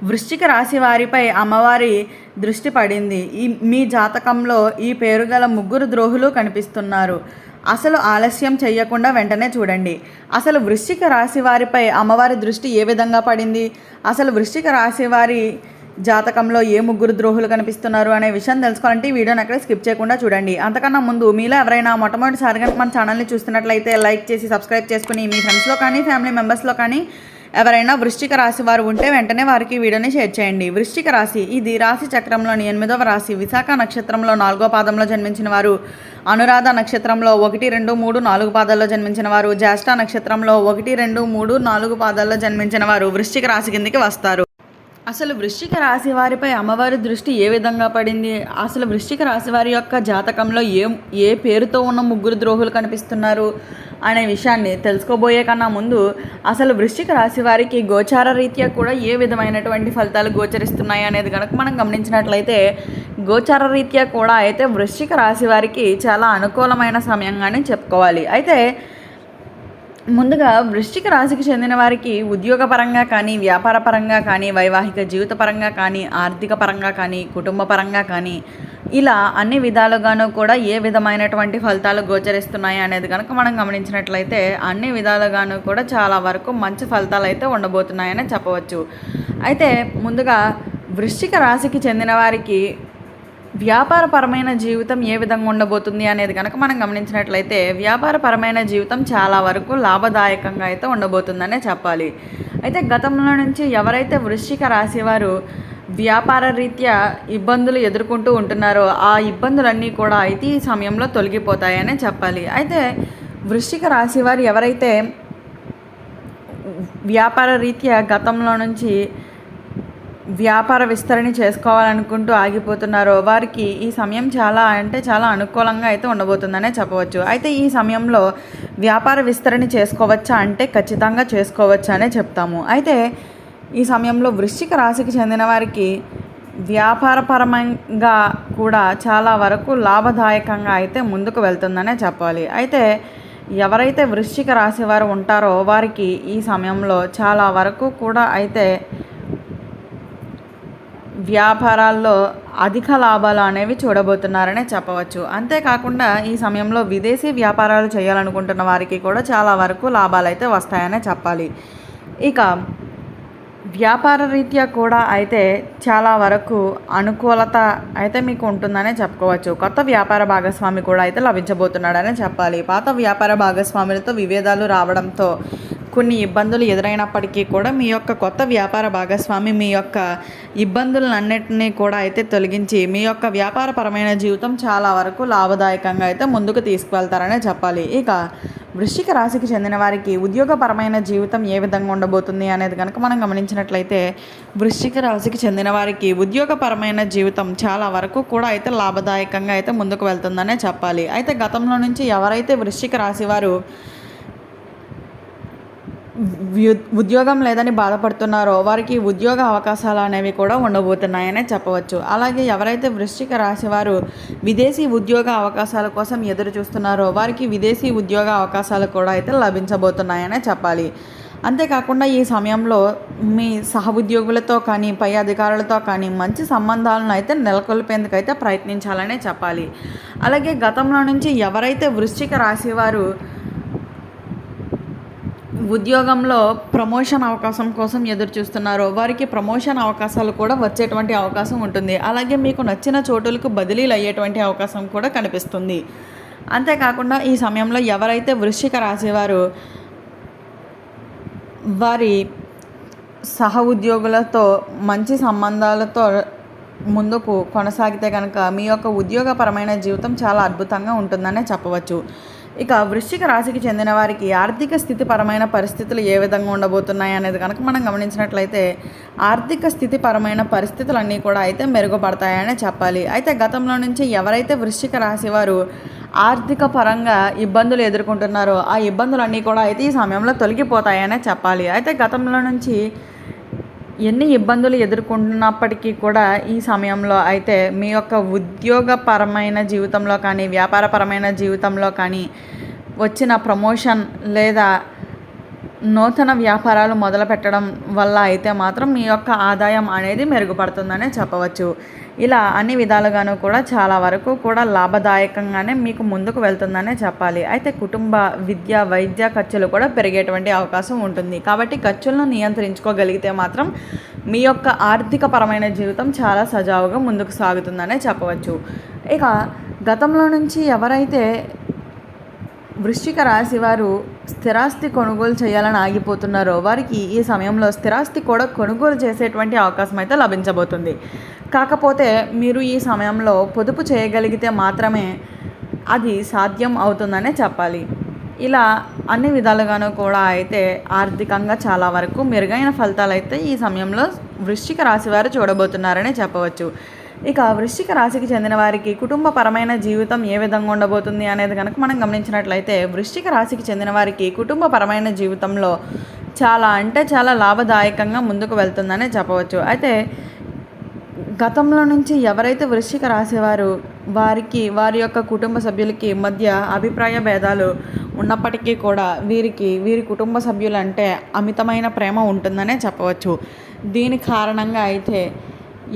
వృశ్చిక రాశి వారిపై అమ్మవారి దృష్టి పడింది. మీ జాతకంలో ఈ పేరు గల ముగ్గురు ద్రోహులు కనిపిస్తున్నారు. అసలు ఆలస్యం చేయకుండా వెంటనే చూడండి. అసలు వృశ్చిక రాశి వారిపై అమ్మవారి దృష్టి ఏ విధంగా పడింది, అసలు వృశ్చిక రాశి వారి జాతకంలో ఏ ముగ్గురు ద్రోహులు కనిపిస్తున్నారు అనే విషయం తెలుసుకోవాలంటే ఈ వీడియోని అక్కడ స్కిప్ చేయకుండా చూడండి. అంతకన్నా ముందు మీలో ఎవరైనా మొట్టమొదటిసారిగా మన ఛానల్ని చూస్తున్నట్లయితే లైక్ చేసి సబ్స్క్రైబ్ చేసుకుని మీ ఫ్రెండ్స్లో కానీ ఫ్యామిలీ మెంబర్స్లో కానీ ఎవరైనా వృశ్చిక రాశి వారు ఉంటే వెంటనే వారికి వీడియోని షేర్ చేయండి. వృశ్చిక రాశి ఇది రాశి చక్రంలోని 8వ రాశి. విశాఖ నక్షత్రంలో 4వ పాదంలో జన్మించిన వారు, అనురాధ నక్షత్రంలో 1, 2, 3, 4 పాదాల్లో జన్మించిన వారు, జ్యేష్ఠ నక్షత్రంలో 1, 2, 3, 4 పాదాల్లో జన్మించిన వారు వృశ్చిక రాశి కిందకి వస్తారు. అసలు వృశ్చిక రాశి వారిపై అమ్మవారి దృష్టి ఏ విధంగా పడింది, అసలు వృశ్చిక రాశి వారి యొక్క జాతకంలో ఏ పేరుతో ఉన్న ముగ్గురు ద్రోహులు కనిపిస్తున్నారు అనే విషయాన్ని తెలుసుకోబోయే కన్నా ముందు అసలు వృశ్చిక రాశి వారికి గోచార రీత్యా కూడా ఏ విధమైనటువంటి ఫలితాలు గోచరిస్తున్నాయి అనేది కనుక మనం గమనించినట్లయితే గోచార రీత్యా కూడా అయితే వృశ్చిక రాశి వారికి చాలా అనుకూలమైన సమయంగానే చెప్పుకోవాలి. అయితే ముందుగా వృశ్చిక రాశికి చెందిన వారికి ఉద్యోగపరంగా కానీ, వ్యాపార పరంగా కానీ, వైవాహిక జీవిత పరంగా కానీ, ఆర్థిక పరంగా కానీ, కుటుంబ పరంగా కానీ ఇలా అన్ని విధాలుగాను కూడా ఏ విధమైనటువంటి ఫలితాలు గోచరిస్తున్నాయి అనేది కనుక మనం గమనించినట్లయితే అన్ని విధాలుగాను కూడా చాలా వరకు మంచి ఫలితాలు అయితే ఉండబోతున్నాయని చెప్పవచ్చు. అయితే ముందుగా వృశ్చిక రాశికి చెందిన వారికి వ్యాపారపరమైన జీవితం ఏ విధంగా ఉండబోతుంది అనేది కనుక మనం గమనించినట్లయితే వ్యాపారపరమైన జీవితం చాలా వరకు లాభదాయకంగా అయితే ఉండబోతుందనే చెప్పాలి. అయితే గతంలో నుంచి ఎవరైతే వృశ్చిక రాశి వారు వ్యాపార రీత్యా ఇబ్బందులు ఎదుర్కొంటూ ఉంటున్నారో ఆ ఇబ్బందులన్నీ కూడా అయితే ఈ సమయంలో తొలగిపోతాయనే చెప్పాలి. అయితే వృశ్చిక రాశి వారు ఎవరైతే వ్యాపార రీత్యా గతంలో నుంచి వ్యాపార విస్తరణ చేసుకోవాలనుకుంటూ ఆగిపోతున్నారో వారికి ఈ సమయం చాలా అనుకూలంగా అయితే ఉండబోతుందనే చెప్పవచ్చు. అయితే ఈ సమయంలో వ్యాపార విస్తరణ చేసుకోవచ్చా అంటే ఖచ్చితంగా చేసుకోవచ్చా అనే చెప్తాము. అయితే ఈ సమయంలో వృశ్చిక రాశికి చెందిన వారికి వ్యాపారపరంగా కూడా చాలా వరకు లాభదాయకంగా అయితే ముందుకు వెళ్తుందనే చెప్పాలి. అయితే ఎవరైతే వృశ్చిక రాశి వారు ఉంటారో వారికి ఈ సమయంలో చాలా వరకు కూడా అయితే వ్యాపారాల్లో అధిక లాభాలు అనేవి చూడబోతున్నారనే చెప్పవచ్చు. అంతేకాకుండా ఈ సమయంలో విదేశీ వ్యాపారాలు చేయాలనుకుంటున్న వారికి కూడా చాలా వరకు లాభాలు అయితే వస్తాయనే చెప్పాలి. ఇక వ్యాపార రీత్యా కూడా అయితే చాలా వరకు అనుకూలత అయితే మీకు ఉంటుందనే చెప్పుకోవచ్చు. కొత్త వ్యాపార భాగస్వామి కూడా అయితే లభించబోతున్నాడనే చెప్పాలి. పాత వ్యాపార భాగస్వాములతో విభేదాలు రావడంతో కొన్ని ఇబ్బందులు ఎదురైనప్పటికీ కూడా మీ యొక్క కొత్త వ్యాపార భాగస్వామి మీ యొక్క ఇబ్బందులన్నింటినీ కూడా అయితే తొలగించి మీ యొక్క వ్యాపారపరమైన జీవితం చాలా వరకు లాభదాయకంగా అయితే ముందుకు తీసుకువెళ్తారనే చెప్పాలి. ఇక వృశ్చిక రాశికి చెందిన వారికి ఉద్యోగపరమైన జీవితం ఏ విధంగా ఉండబోతుంది అనేది కనుక మనం గమనించినట్లయితే వృశ్చిక రాశికి చెందిన వారికి ఉద్యోగపరమైన జీవితం చాలా వరకు కూడా అయితే లాభదాయకంగా అయితే ముందుకు వెళ్తుందనే చెప్పాలి. అయితే గతంలో నుంచి ఎవరైతే వృశ్చిక రాశి వారు ఉద్యోగం లేదని బాధపడుతున్నారో వారికి ఉద్యోగ అవకాశాలు అనేవి కూడా ఉండబోతున్నాయనే చెప్పవచ్చు. అలాగే ఎవరైతే వృశ్చిక రాశి వారు విదేశీ ఉద్యోగ అవకాశాల కోసం ఎదురు చూస్తున్నారో వారికి విదేశీ ఉద్యోగ అవకాశాలు కూడా అయితే లభించబోతున్నాయనే చెప్పాలి. అంతేకాకుండా ఈ సమయంలో మీ సహ ఉద్యోగులతో కానీ పై అధికారులతో కానీ మంచి సంబంధాలను అయితే నెలకొల్పేందుకైతే ప్రయత్నించాలనే చెప్పాలి. అలాగే గతంలో నుంచి ఎవరైతే వృశ్చిక రాశి వారు ఉద్యోగంలో ప్రమోషన్ అవకాశం కోసం ఎదురు చూస్తున్నారో వారికి ప్రమోషన్ అవకాశాలు కూడా వచ్చేటువంటి అవకాశం ఉంటుంది. అలాగే మీకు నచ్చిన చోటులకు బదిలీలు అయ్యేటువంటి అవకాశం కూడా కనిపిస్తుంది. అంతేకాకుండా ఈ సమయంలో ఎవరైతే వృశ్చిక రాశి వారు వారి సహ ఉద్యోగులతో మంచి సంబంధాలతో ముందుకు కొనసాగితే కనుక మీ యొక్క ఉద్యోగపరమైన జీవితం చాలా అద్భుతంగా ఉంటుందనే చెప్పవచ్చు. ఇక వృశ్చిక రాశికి చెందిన వారికి ఆర్థిక స్థితిపరమైన పరిస్థితులు ఏ విధంగా ఉండబోతున్నాయి అనేది కనుక మనం గమనించినట్లయితే ఆర్థిక స్థితిపరమైన పరిస్థితులన్నీ కూడా అయితే మెరుగుపడతాయనే చెప్పాలి. అయితే గతంలో నుంచి ఎవరైతే వృశ్చిక రాశి వారు ఆర్థిక పరంగా ఇబ్బందులు ఎదుర్కొంటున్నారో ఆ ఇబ్బందులన్నీ కూడా అయితే ఈ సమయంలో తొలగిపోతాయనే చెప్పాలి. అయితే గతంలో నుంచి ఎన్ని ఇబ్బందులు ఎదుర్కొంటున్నప్పటికీ కూడా ఈ సమయంలో అయితే మీ యొక్క ఉద్యోగపరమైన జీవితంలో కానీ వ్యాపారపరమైన జీవితంలో కానీ వచ్చిన ప్రమోషన్ లేదా నూతన వ్యాపారాలు మొదలుపెట్టడం వల్ల అయితే మాత్రం మీ యొక్క ఆదాయం అనేది మెరుగుపడుతుందనే చెప్పవచ్చు. ఇలా అన్ని విధాలుగాను కూడా చాలా వరకు కూడా లాభదాయకంగానే మీకు ముందుకు వెళ్తుందనే చెప్పాలి. అయితే కుటుంబ, విద్య, వైద్య ఖర్చులు కూడా పెరిగేటువంటి అవకాశం ఉంటుంది. కాబట్టి ఖర్చులను నియంత్రించుకోగలిగితే మాత్రం మీ యొక్క ఆర్థికపరమైన జీవితం చాలా సజావుగా ముందుకు సాగుతుందనే చెప్పవచ్చు. ఇక గతంలో నుంచి ఎవరైతే వృశ్చిక రాశి వారు స్థిరాస్తి కొనుగోలు చేయాలని ఆగిపోతున్నారో వారికి ఈ సమయంలో స్థిరాస్తి కూడా కొనుగోలు చేసేటువంటి అవకాశం అయితే లభించబోతుంది. కాకపోతే మీరు ఈ సమయంలో పొదుపు చేయగలిగితే మాత్రమే అది సాధ్యం అవుతుందనే చెప్పాలి. ఇలా అన్ని విధాలుగాను కూడా అయితే ఆర్థికంగా చాలా వరకు మెరుగైన ఫలితాలు అయితే ఈ సమయంలో వృశ్చిక రాశి వారు చూడబోతున్నారనే చెప్పవచ్చు. ఇక వృశ్చిక రాశికి చెందిన వారికి కుటుంబపరమైన జీవితం ఏ విధంగా ఉండబోతుంది అనేది కనుక మనం గమనించినట్లయితే వృశ్చిక రాశికి చెందిన వారికి కుటుంబపరమైన జీవితంలో చాలా లాభదాయకంగా ముందుకు వెళ్తుందనే చెప్పవచ్చు. అయితే గతంలో నుంచి ఎవరైతే వృశ్చిక రాశి వారి యొక్క కుటుంబ సభ్యులకి మధ్య అభిప్రాయ భేదాలు ఉన్నప్పటికీ కూడా వీరి కుటుంబ సభ్యులంటే అమితమైన ప్రేమ ఉంటుందనే చెప్పవచ్చు. దీని కారణంగా అయితే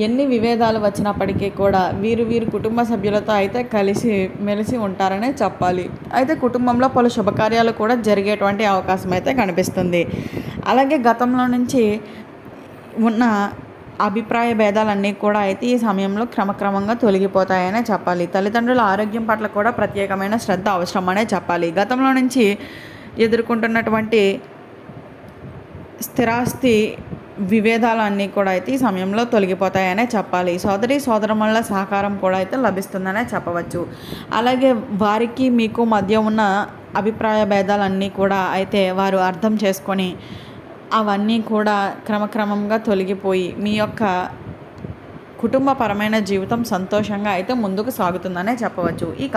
ఎన్ని విభేదాలు వచ్చినప్పటికీ కూడా వీరి కుటుంబ సభ్యులతో అయితే కలిసి మెలిసి ఉంటారనే చెప్పాలి. అయితే కుటుంబంలో పలు శుభకార్యాలు కూడా జరిగేటువంటి అవకాశం అయితే కనిపిస్తుంది. అలాగే గతంలో నుంచి ఉన్న అభిప్రాయ భేదాలన్నీ కూడా అయితే ఈ సమయంలో క్రమక్రమంగా తొలగిపోతాయనే చెప్పాలి. తల్లిదండ్రుల ఆరోగ్యం పట్ల కూడా ప్రత్యేకమైన శ్రద్ధ అవసరం అనే చెప్పాలి. గతంలో నుంచి ఎదుర్కొంటున్నటువంటి స్థిరాస్తి విభేదాలన్నీ కూడా అయితే ఈ సమయంలో తొలగిపోతాయనే చెప్పాలి. సోదరుల సహకారం కూడా అయితే లభిస్తుందనే చెప్పవచ్చు. అలాగే వారికి మీకు మధ్య ఉన్న అభిప్రాయ భేదాలన్నీ కూడా అయితే వారు అర్థం చేసుకొని అవన్నీ కూడా క్రమక్రమంగా తొలగిపోయి మీ యొక్క కుటుంబపరమైన జీవితం సంతోషంగా అయితే ముందుకు సాగుతుందనే చెప్పవచ్చు. ఇక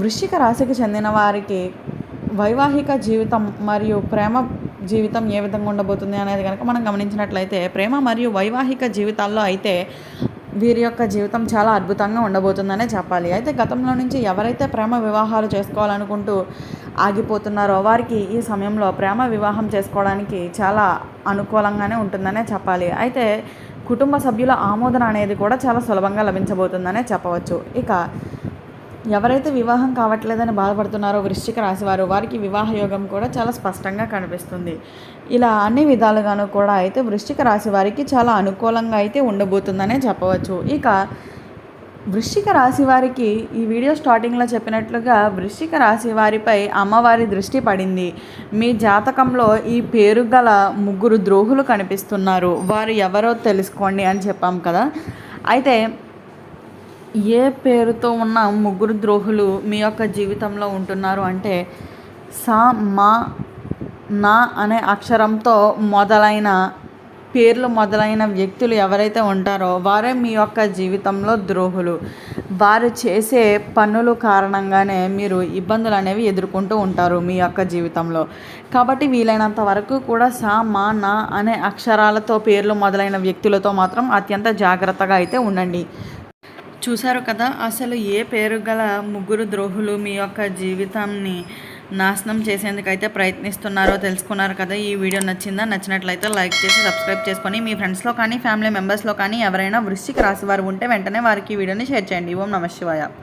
వృశ్చిక రాశికి చెందిన వారికి వైవాహిక జీవితం మరియు ప్రేమ జీవితం ఏ విధంగా ఉండబోతుంది అనేది కనుక మనం గమనించినట్లయితే ప్రేమ మరియు వైవాహిక జీవితాల్లో అయితే వీరి యొక్క జీవితం చాలా అద్భుతంగా ఉండబోతుందనే చెప్పాలి. అయితే గతంలో నుంచి ఎవరైతే ప్రేమ వివాహాలు చేసుకోవాలనుకుంటూ ఆగిపోతున్నారో వారికి ఈ సమయంలో ప్రేమ వివాహం చేసుకోవడానికి చాలా అనుకూలంగానే ఉంటుందనే చెప్పాలి. అయితే కుటుంబ సభ్యుల ఆమోదన అనేది కూడా చాలా సులభంగా లభించబోతుందనే చెప్పవచ్చు. ఇక ఎవరైతే వివాహం కావట్లేదని బాధపడుతున్నారో వృశ్చిక రాశి వారికి వివాహ యోగం కూడా చాలా స్పష్టంగా కనిపిస్తుంది. ఇలా అన్ని విధాలుగాను కూడా అయితే వృశ్చిక రాశి వారికి చాలా అనుకూలంగా అయితే ఉండబోతుందనే చెప్పవచ్చు. ఇక వృశ్చిక రాశి వారికి ఈ వీడియో స్టార్టింగ్లో చెప్పినట్లుగా వృశ్చిక రాశి వారిపై అమ్మవారి దృష్టి పడింది. మీ జాతకంలో ఈ పేరు గల 3 ద్రోహులు కనిపిస్తున్నారు. వారు ఎవరో తెలుసుకోండి అని చెప్పాం కదా. అయితే ఏ పేరుతో ఉన్న 3 ద్రోహులు మీ యొక్క జీవితంలో ఉంటున్నారు అంటే సా, మా, నా అనే అక్షరంతో మొదలైన వ్యక్తులు ఎవరైతే ఉంటారో వారే మీ యొక్క జీవితంలో ద్రోహులు. వారు చేసే పనుల కారణంగానే మీరు ఇబ్బందులు అనేవి ఎదుర్కొంటూ ఉంటారు మీ యొక్క జీవితంలో. కాబట్టి వీలైనంత వరకు కూడా సా, మా, నా అనే అక్షరాలతో పేర్లు మొదలైన వ్యక్తులతో మాత్రం అత్యంత జాగ్రత్తగా అయితే ఉండండి. చూశారు కదా, అసలు ఏ పేరు గల 3 ద్రోహులు మీ యొక్క జీవితాన్ని నాశనం చేసేందుకైతే ప్రయత్నిస్తున్నారో తెలుసుకున్నారు కదా. ఈ వీడియో నచ్చినట్లయితే లైక్ చేసి సబ్స్క్రైబ్ చేసుకొని మీ ఫ్రెండ్స్లో కానీ ఫ్యామిలీ మెంబర్స్లో కానీ ఎవరైనా వృశ్చిక రాశి వారు ఉంటే వెంటనే వారికి ఈ వీడియోని షేర్ చేయండి. ఓం నమః శివాయ.